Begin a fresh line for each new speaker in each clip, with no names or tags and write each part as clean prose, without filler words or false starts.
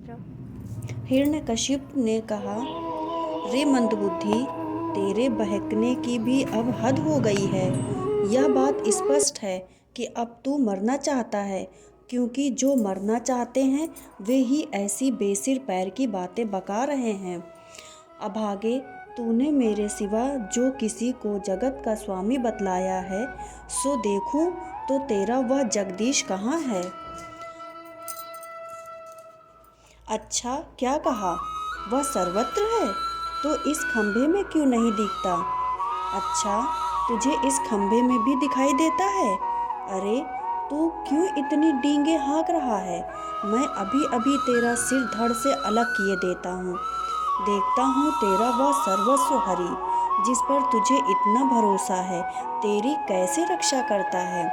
हिरण्यकशिप ने कहा, रे मंदबुद्धि, तेरे बहकने की भी अब हद हो गई है। यह बात स्पष्ट है कि अब तू मरना चाहता है, क्योंकि जो मरना चाहते हैं वे ही ऐसी बेसिर पैर की बातें बका रहे हैं। अभागे, तूने मेरे सिवा जो किसी को जगत का स्वामी बतलाया है, सो देखूं तो तेरा वह जगदीश कहाँ है? अच्छा, क्या कहा? वह सर्वत्र है, तो इस खंभे में क्यों नहीं दिखता? अच्छा, तुझे इस खंभे में भी दिखाई देता है? अरे, तू क्यों इतनी डींगे हाँक रहा है? मैं अभी अभी तेरा सिर धड़ से अलग किए देता हूँ। देखता हूँ तेरा वह सर्वस्व हरि, जिस पर तुझे इतना भरोसा है, तेरी कैसे रक्षा करता है।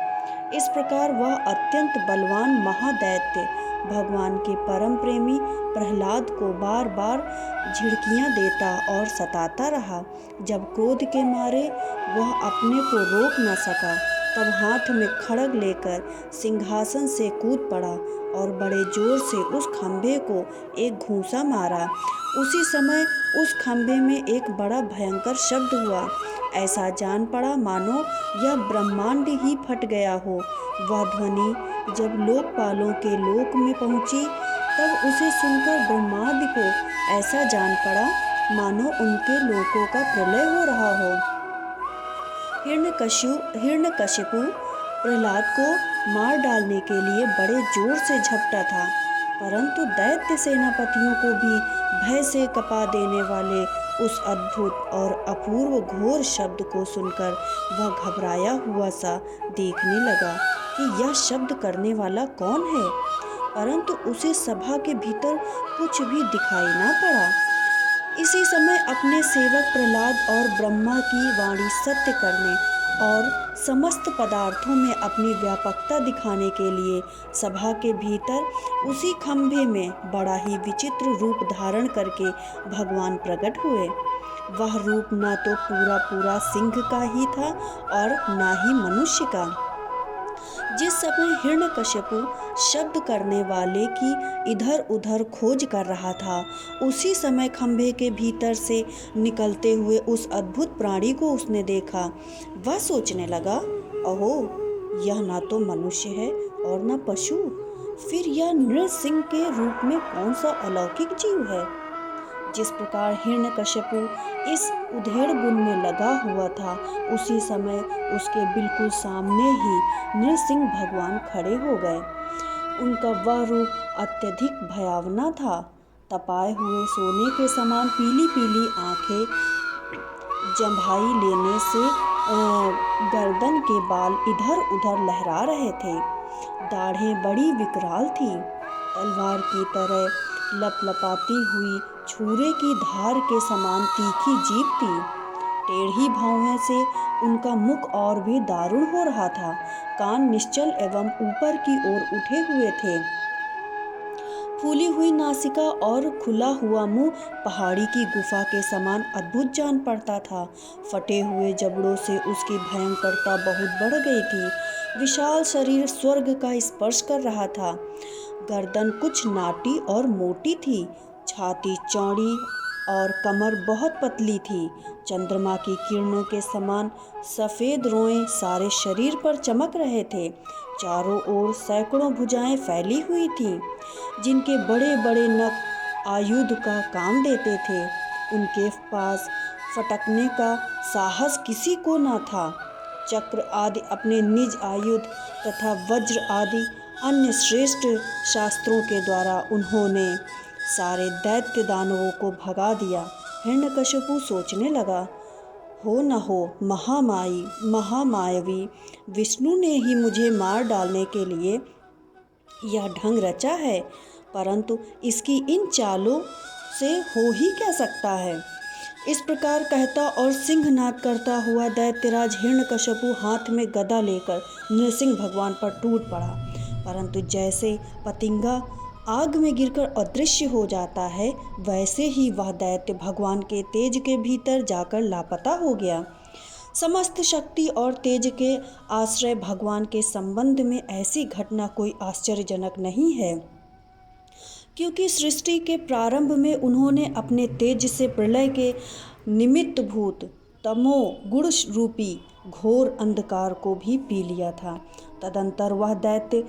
इस प्रकार वह अत्यंत बलवान महादैत्य भगवान के परम प्रेमी प्रहलाद को बार बार झिड़कियाँ देता और सताता रहा। जब क्रोध के मारे वह अपने को रोक न सका, तब हाथ में खड्ग लेकर सिंहासन से कूद पड़ा और बड़े जोर से उस खंभे को एक घूंसा मारा। उसी समय उस खंभे में एक बड़ा भयंकर शब्द हुआ। ऐसा जान पड़ा मानो यह ब्रह्मांड ही फट गया हो। वह ध्वनि जब लोकपालों के लोक में पहुंची, तब उसे सुनकर ब्रह्मादि को ऐसा जान पड़ा मानो उनके लोकों का प्रलय हो रहा हो। हिरण्यकशिपु प्रहलाद को मार डालने के लिए बड़े जोर से झपटा था, परंतु दैत्य सेनापतियों को भी भय से कपा देने वाले उस अद्भुत और अपूर्व घोर शब्द को सुनकर वह घबराया हुआ सा देखने लगा कि यह शब्द करने वाला कौन है, परंतु उसे सभा के भीतर कुछ भी दिखाई न पड़ा। इसी समय अपने सेवक प्रहलाद और ब्रह्मा की वाणी सत्य करने और समस्त पदार्थों में अपनी व्यापकता दिखाने के लिए सभा के भीतर उसी खंभे में बड़ा ही विचित्र रूप धारण करके भगवान प्रकट हुए। वह रूप न तो पूरा पूरा सिंह का ही था और न ही मनुष्य का। जिस समय हिरण्यकशिपु शब्द करने वाले की इधर उधर खोज कर रहा था, उसी समय खंभे के भीतर से निकलते हुए उस अद्भुत प्राणी को उसने देखा। वह सोचने लगा, अहो, यह न तो मनुष्य है और न पशु, फिर यह नृसिंह के रूप में कौन सा अलौकिक जीव है। जिस प्रकार हिरण्यकशिपु इस उधेड़ बुन में लगा हुआ था, उसी समय उसके बिल्कुल सामने ही नृसिंह भगवान खड़े हो गए। उनका वह रूप अत्यधिक भयावना था। तपाए हुए सोने के समान पीली पीली आंखें, जम्भाई लेने से गर्दन के बाल इधर उधर लहरा रहे थे। दाढ़ें बड़ी विकराल थीं। तलवार की तरह लपलपाती हुई छुरे की धार के समान तीखी जीभ थी। टेढ़ी भौहें से उनका मुख और भी दारुण हो रहा था। कान निश्चल एवं ऊपर की ओर उठे हुए थे। फूली हुई नासिका और खुला हुआ मुंह पहाड़ी की गुफा के समान अद्भुत जान पड़ता था। फटे हुए जबड़ों से उसकी भयंकरता बहुत बढ़ गई थी। विशाल शरीर स्वर्ग का स्पर्श कर रहा था। गर्दन कुछ नाटी और मोटी थी, छाती चौड़ी और कमर बहुत पतली थी। चंद्रमा की किरणों के समान सफ़ेद रोएं सारे शरीर पर चमक रहे थे। चारों ओर सैकड़ों भुजाएं फैली हुई थीं, जिनके बड़े बड़े नख आयुध का काम देते थे। उनके पास फटकने का साहस किसी को न था। चक्र आदि अपने निज आयुध तथा वज्र आदि अन्य श्रेष्ठ शास्त्रों के द्वारा उन्होंने सारे दैत्य दानवों को भगा दिया। हिरण्यकशिपु सोचने लगा, हो न हो महामायावी विष्णु ने ही मुझे मार डालने के लिए यह ढंग रचा है, परंतु इसकी इन चालों से हो ही क्या सकता है। इस प्रकार कहता और सिंहनाद करता हुआ दैत्यराज हिरण्यकशिपु हाथ में गदा लेकर नृसिंह भगवान पर टूट पड़ा, परंतु जैसे पतंगा आग में गिरकर अदृश्य हो जाता है, वैसे ही वह दैत्य भगवान के तेज के भीतर जाकर लापता हो गया। समस्त शक्ति और तेज के आश्रय भगवान के संबंध में ऐसी घटना कोई आश्चर्यजनक नहीं है, क्योंकि सृष्टि के प्रारंभ में उन्होंने अपने तेज से प्रलय के निमित्तभूत तमो गुण रूपी घोर अंधकार को भी पी लिया था। तदंतर वह दैत्य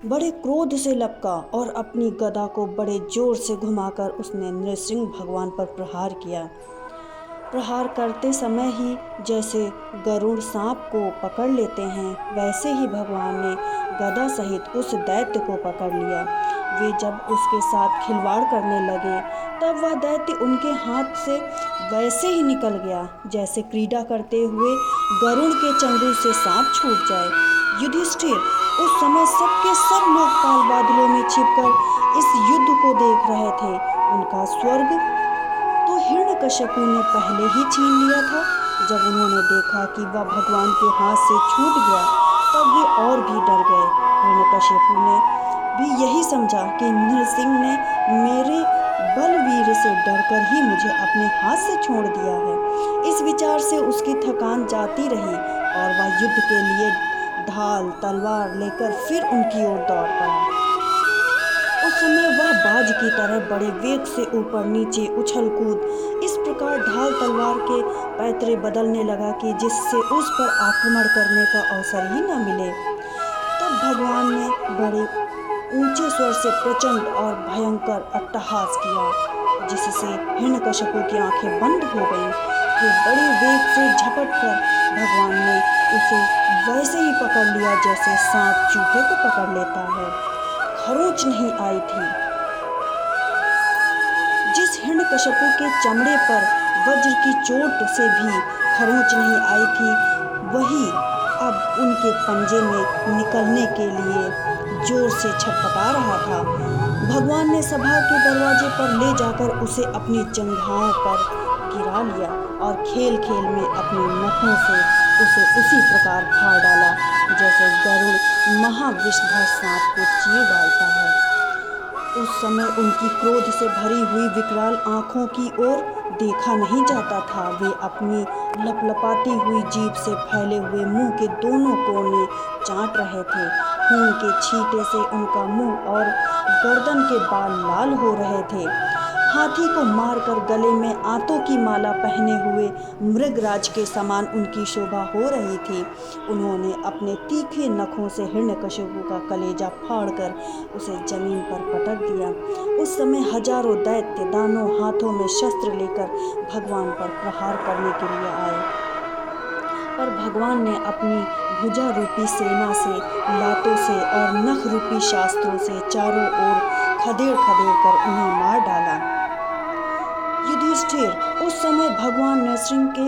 बड़े क्रोध से लपका और अपनी गदा को बड़े जोर से घुमाकर उसने नृसिंह भगवान पर प्रहार किया। प्रहार करते समय ही जैसे गरुड़ सांप को पकड़ लेते हैं, वैसे ही भगवान ने गदा सहित उस दैत्य को पकड़ लिया। वे जब उसके साथ खिलवाड़ करने लगे तब वह दैत्य उनके हाथ से वैसे ही निकल गया जैसे क्रीड़ा करते हुए गरुड़ के चंगुल से सांप छूट जाए। युधिष्ठिर उस समय सबके सब लोकपाल बादलों में छिपकर इस युद्ध को देख रहे थे। उनका स्वर्ग तो हिरण्यकश्यपु ने पहले ही छीन लिया था। जब उन्होंने देखा कि वह भगवान के हाथ से छूट गया तब वे और भी डर गए। हिरण्यकश्यपु ने भी यही समझा कि नृसिंह ने मेरे बलवीर से डरकर ही मुझे अपने हाथ से छोड़ दिया है। इस विचार से उसकी थकान जाती रही और वह युद्ध के लिए ढाल तलवार लेकर फिर उनकी ओर दौड़ पड़ा। उस समय वह बाज की तरह बड़े वेग से ऊपर नीचे उछल कूद इस प्रकार ढाल तलवार के पैतरे बदलने लगा कि जिससे उस पर आक्रमण करने का अवसर ही न मिले। तब भगवान ने बड़े ऊंचे स्वर से प्रचंड और भयंकर अट्टहास किया, जिससे हिरण्यकश्यपु की आंखें बंद हो गईं। फिर बड़े वेग से झपट कर भगवान ने उसे वैसे ही पकड़ लिया जैसे सांप चूहे को पकड़ लेता है। खरोंच नहीं आई थी। जिस हिरण्यकश्यपु के चमड़े पर वज्र की चोट से भी खरोंच नहीं आई थी, वही अब उनके पंजे में निकलने के लिए जोर से छटपटा रहा था। भगवान ने सभा के दरवाजे पर ले जाकर उसे अपनी जंघाओं पर गिरा लिया और खेल खेल में अपने नखों से उसे उसी प्रकार फाड़ डाला जैसे गरुड़ महाविषधर सांप को चीर डालता है। उस समय उनकी क्रोध से भरी हुई विकराल आंखों की ओर देखा नहीं जाता था। वे अपनी लपलपाती हुई जीभ से फैले हुए मुंह के दोनों कोने चाट रहे थे। खून के छींटे से उनका मुंह और गर्दन के बाल लाल हो रहे थे। हाथी को मारकर गले में आंतों की माला पहने हुए मृगराज के समान उनकी शोभा हो रही थी। उन्होंने अपने तीखे नखों से हिरण्यकश्यपु का कलेजा फाड़कर उसे जमीन पर पटक दिया। उस समय हजारों दैत्य दानों हाथों में शस्त्र लेकर भगवान पर प्रहार करने के लिए आए, पर भगवान ने अपनी भुजा रूपी सेना से, लातों से और नख रूपी शास्त्रों से चारों ओर खदेड़ खदेड़ कर उन्हें मार डाला। युधिष्ठिर उस समय भगवान नृसिंह के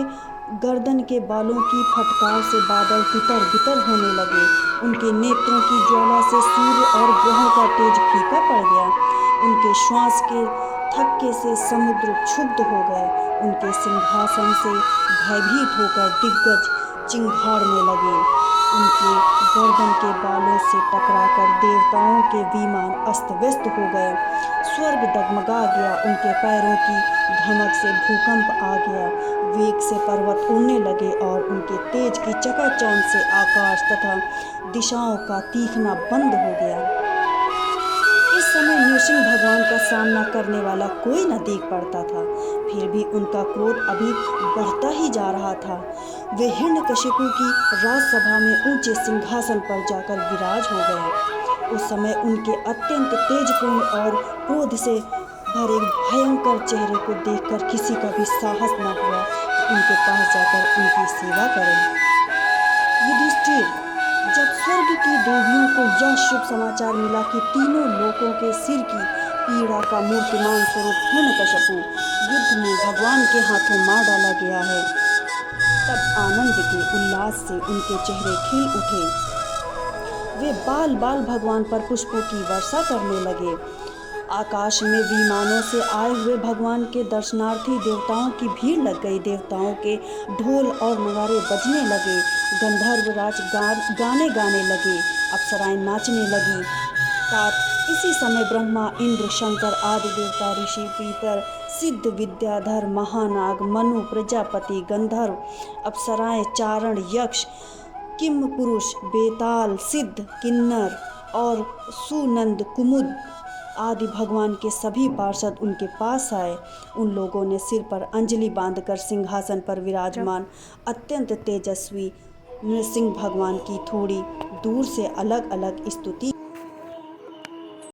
गर्दन के बालों की फटकार से बादल तितर बितर होने लगे। उनके नेत्रों की ज्वाला से सूर्य और ग्रहों का तेज फीका पड़ गया। उनके श्वास के थक्के से समुद्र क्षुब्ध हो गए। उनके सिंहासन से भयभीत होकर दिग्गज चिंघाड़ने लगे। उनके गर्दन के बालों से टकराकर देवताओं के विमान अस्त व्यस्त हो गए। स्वर्ग डगमगा गया। उनके पैरों की धमक से भूकंप आ गया। वेग से पर्वत उड़ने लगे और उनके तेज की चकाचौंध से आकाश तथा दिशाओं का तीखना बंद हो गया। इस समय नृसिंह भगवान का सामना करने वाला कोई न देख पड़ता था। फिर भी उनका क्रोध अभी बढ़ता ही जा रहा था। वे हिरण्यकश्यपु की राजसभा में ऊंचे सिंहासन पर जाकर विराज हो गए। उस समय उनके अत्यंत तेजपूर्ण और क्रोध से भरे भयंकर चेहरे को देखकर किसी का भी साहस न हुआ कि उनके पास जाकर उनकी सेवा करें। युधिष्ठिर, जब स्वर्ग की देवियों को यह शुभ समाचार मिला कि तीनों लोकों के सिर की पीड़ा का मूर्तिमान स्वरूप हिरण्यकश्यपु युद्ध में भगवान के हाथों मार डाला गया है, तब आनंद के उल्लास से उनके चेहरे खिल उठे। वे बाल बाल भगवान पर पुष्पों की वर्षा करने लगे। आकाश में विमानों से आए हुए भगवान के दर्शनार्थी देवताओं की भीड़ लग गई। देवताओं के ढोल और नगाड़े बजने लगे। गंधर्व राज गाने गाने लगे। अप्सराएं नाचने लगी। इसी समय ब्रह्मा, इंद्र, शंकर आदि देवता, ऋषि, पीतर, सिद्ध, विद्याधर, महानाग, मनु, प्रजापति, गंधर्व, अप्सराएं, चारण, यक्ष, किम पुरुष, बेताल, सिद्ध, किन्नर और सुनंद, कुमुद आदि भगवान के सभी पार्षद उनके पास आए। उन लोगों ने सिर पर अंजलि बांधकर सिंहासन पर विराजमान अत्यंत तेजस्वी नृसिंह भगवान की थोड़ी दूर से अलग अलग स्तुति